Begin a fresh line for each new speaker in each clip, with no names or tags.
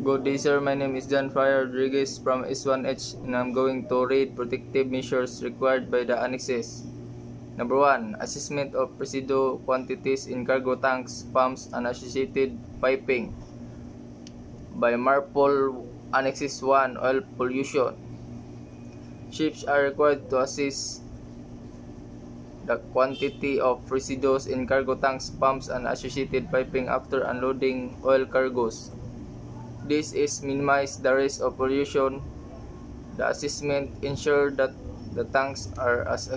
Good day, sir. My name is John Fryer Rodriguez from S1H, and I'm going to read protective measures required by the annexes. Number 1. Assessment of residue quantities in cargo tanks, pumps, and associated piping. By MARPOL Annexes 1. Oil pollution. Ships are required to assess the quantity of residues in cargo tanks, pumps, and associated piping after unloading oil cargoes. This is minimize the risk of pollution. The assessment ensures that the tanks are as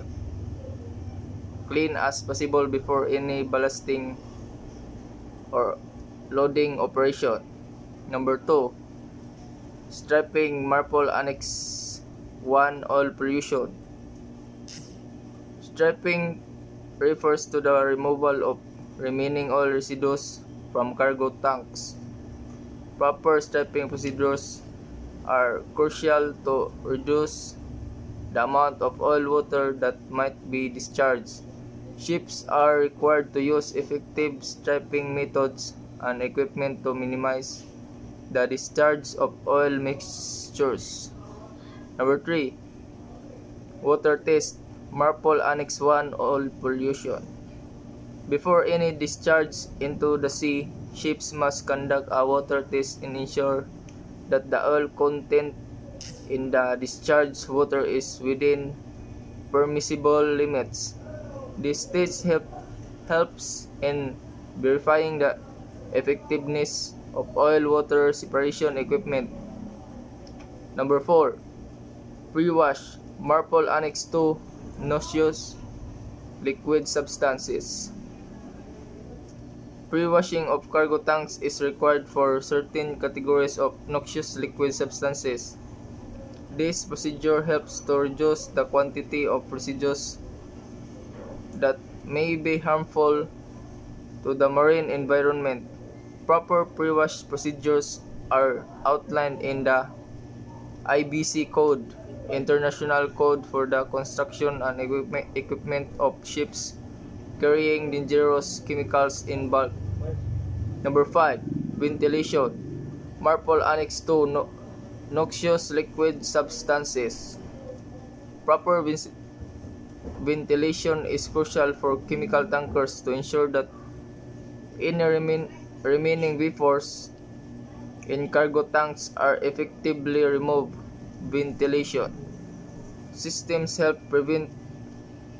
clean as possible before any ballasting or loading operation. Number 2. Stripping MARPOL Annex 1 Oil pollution. Stripping refers to the removal of remaining oil residues from cargo tanks. Proper stripping procedures are crucial to reduce the amount of oil water that might be discharged. Ships are required to use effective stripping methods and equipment to minimize the discharge of oil mixtures. Number 3. Water test. MARPOL Annex 1 Oil pollution. Before any discharge into the sea, ships must conduct a water test and ensure that the oil content in the discharged water is within permissible limits. This test helps in verifying the effectiveness of oil-water separation equipment. Number 4. Pre-wash. MARPOL Annex 2 Noxious liquid substances. Pre-washing of cargo tanks is required for certain categories of noxious liquid substances. This procedure helps to reduce the quantity of residues that may be harmful to the marine environment. Proper pre-wash procedures are outlined in the IBC Code, International Code for the Construction and Equipment of Ships Carrying Dangerous Chemicals in Bulk. Number 5. Ventilation. MARPOL Annex 2 Noxious liquid substances. Proper ventilation is crucial for chemical tankers to ensure that any remaining vapors in cargo tanks are effectively removed. Ventilation systems help prevent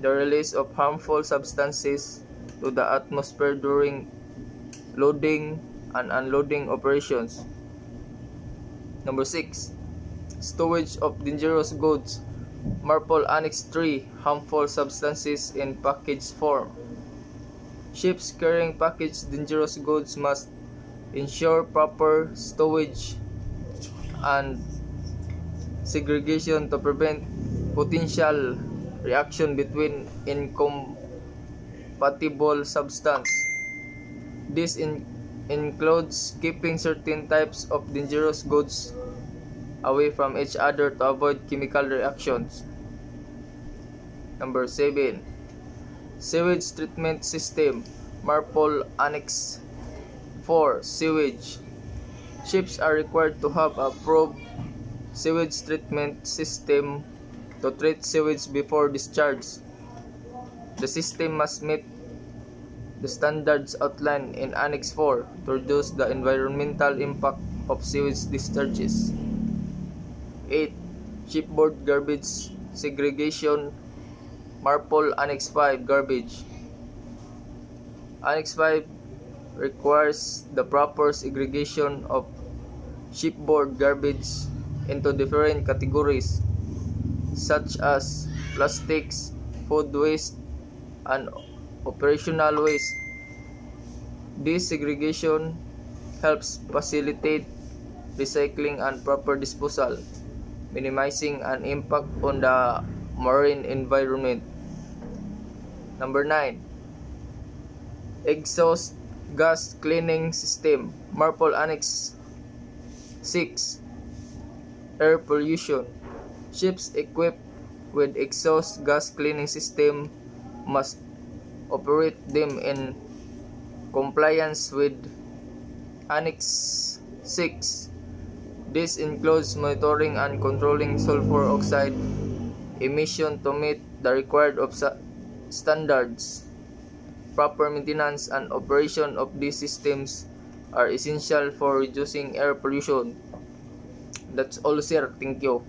the release of harmful substances to the atmosphere during loading and unloading operations. Number 6. Storage of dangerous goods. MARPOL Annex 3 Harmful substances in package form. Ships carrying packaged dangerous goods must ensure proper stowage and segregation to prevent potential reaction between incompatible substances. This includes keeping certain types of dangerous goods away from each other to avoid chemical reactions. Number 7. Sewage treatment system. MARPOL Annex 4 Sewage. Ships are required to have a approved sewage treatment system to treat sewage before discharge. The system must meet the standards outlined in Annex 4 to reduce the environmental impact of sewage discharges. 8. Shipboard garbage segregation. MARPOL Annex 5 Garbage. Annex 5 requires the proper segregation of shipboard garbage into different categories such as plastics, food waste, and operational waste. This segregation helps facilitate recycling and proper disposal, minimizing an impact on the marine environment. Number 9. Exhaust gas cleaning system. MARPOL Annex 6 Air pollution. Ships equipped with exhaust gas cleaning system must operate them in compliance with Annex 6 This includes monitoring and controlling sulfur oxide emission to meet the required standards. Proper maintenance and operation of these systems are essential for reducing air pollution. That's all, sir. Thank you.